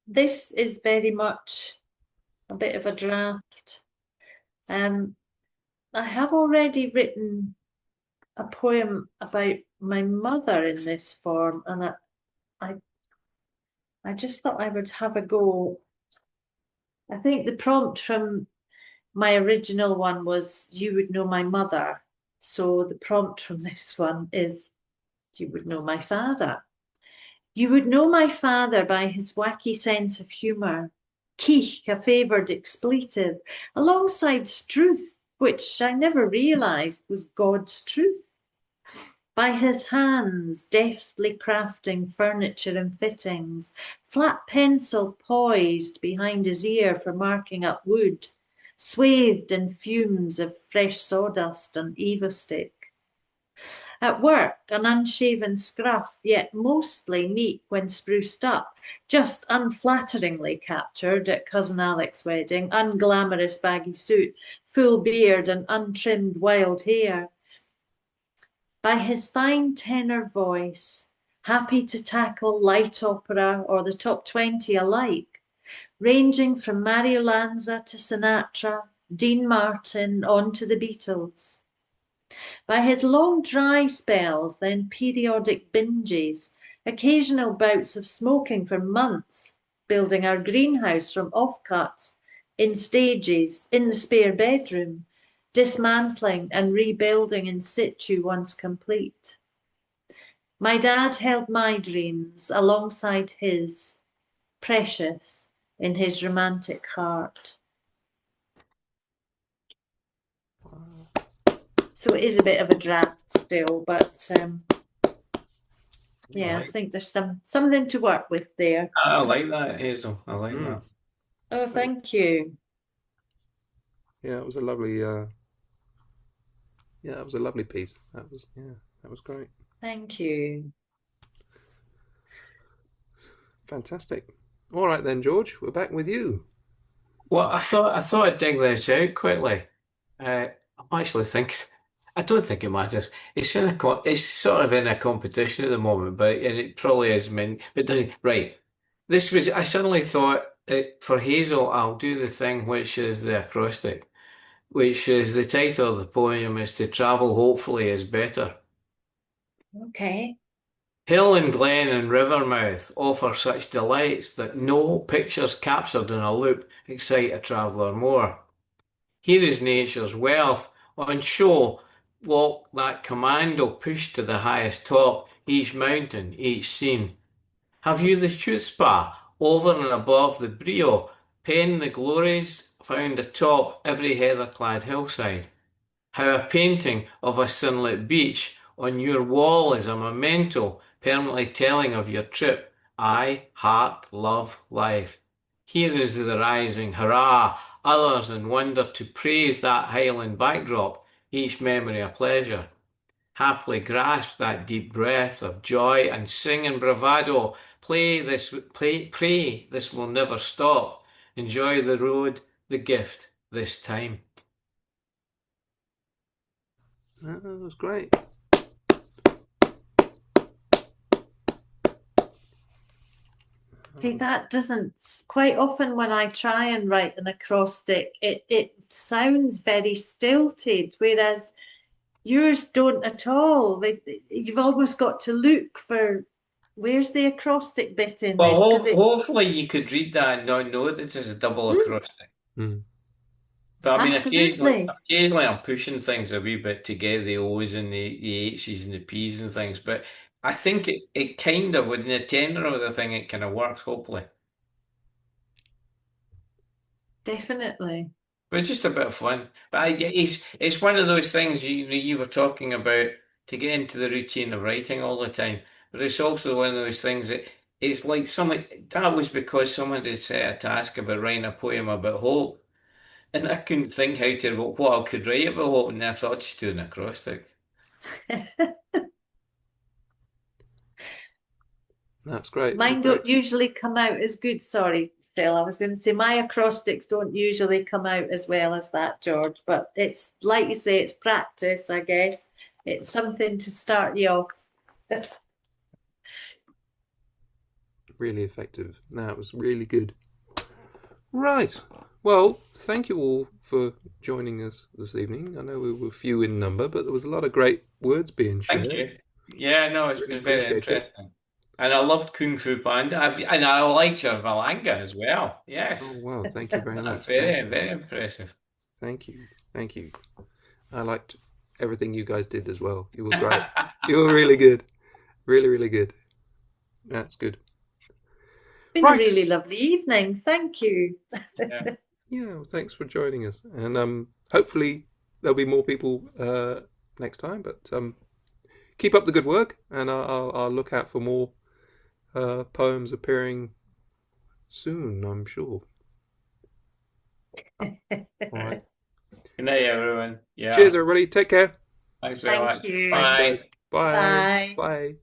This is very much a bit of a draft. I have already written a poem about my mother in this form, and I just thought I would have a go. I think the prompt from my original one was "You would know my mother," so the prompt from this one is "You would know my father." You would know my father by his wacky sense of humour, keek, a favoured expletive, alongside struth, which I never realised was God's truth. By his hands, deftly crafting furniture and fittings, flat pencil poised behind his ear for marking up wood, swathed in fumes of fresh sawdust and evostick. At work, an unshaven scruff, yet mostly neat when spruced up, just unflatteringly captured at cousin Alec's wedding, unglamorous baggy suit, full beard and untrimmed wild hair. By his fine tenor voice, happy to tackle light opera or the top 20 alike, ranging from Mario Lanza to Sinatra, Dean Martin on to the Beatles. By his long dry spells, then periodic binges, occasional bouts of smoking for months, building our greenhouse from offcuts, in stages, in the spare bedroom, dismantling and rebuilding in situ once complete. My dad held my dreams alongside his, precious in his romantic heart. So it is a bit of a draft still, but yeah, I think there's something to work with there. I like that, Hazel. I like that. Oh, thank you. Yeah, it was a lovely it was a lovely piece. That was great. Thank you. Fantastic. All right then, George, we're back with you. Well, I thought I'd dig this out quickly. I'm actually thinking. I don't think it matters. It's it's sort of in a competition at the moment, but and it probably is meant. But doesn't right. This was. I suddenly thought for Hazel, I'll do the thing which is the acrostic, which is the title of the poem is "To Travel Hopefully is Better." Okay. Hill and glen and river mouth offer such delights that no pictures captured in a loop excite a traveller more. Here is nature's wealth on show. Walk that commando push to the highest top, each mountain, each scene. Have you the chutzpah over and above the brio, pen the glories found atop every heather-clad hillside? How a painting of a sunlit beach on your wall is a memento permanently telling of your trip. I, heart, love, life. Here is the rising hurrah, others in wonder to praise that highland backdrop, each memory a pleasure. Happily grasp that deep breath of joy and sing in bravado. Pray this will never stop. Enjoy the road, the gift this time. That was great. See, that doesn't, quite often when I try and write an acrostic, it sounds very stilted, whereas yours don't at all. You've almost got to look for where's the acrostic bit in Well, this, because hopefully you could read that and not know that it's a double acrostic. But I mean, absolutely. occasionally I'm pushing things a wee bit to get the O's and the H's and the P's and things. But I think it kind of, within the tenor of the thing, it kind of works, hopefully. Definitely. But it's just a bit of fun. But it's one of those things you were talking about to get into the routine of writing all the time. But it's also one of those things that it's like that was because someone had set a task about writing a poem about hope. And I couldn't think what I could write about hope, and I thought just do an acrostic. That's great. Mine Great. don't usually come out as good. Sorry, Phil. I was going to say my acrostics don't usually come out as well as that, George. But it's like you say, it's practice, I guess. It's something to start you off. Really effective. That was really good. Right. Well, thank you all for joining us this evening. I know we were few in number, but there was a lot of great words being shared. Thank you. Yeah, no, it's Really been very appreciate it. interesting. And I loved Kung Fu Panda. And I liked your Valanga as well. Yes. Oh, well, thank you very much. Very, Thank you. very impressive. Thank you. Thank you. I liked everything you guys did as well. You were great. You were really good. Really, really good. That's good. Been a really lovely evening. Thank you. Yeah. Yeah, well, thanks for joining us. And hopefully there'll be more people next time. But keep up the good work, and I'll look out for more poems appearing soon, I'm sure. All right. Good night, everyone. Yeah. Cheers, everybody. Take care. Thanks very much. Thank you. Bye. Thanks, guys. Bye. Bye. Bye.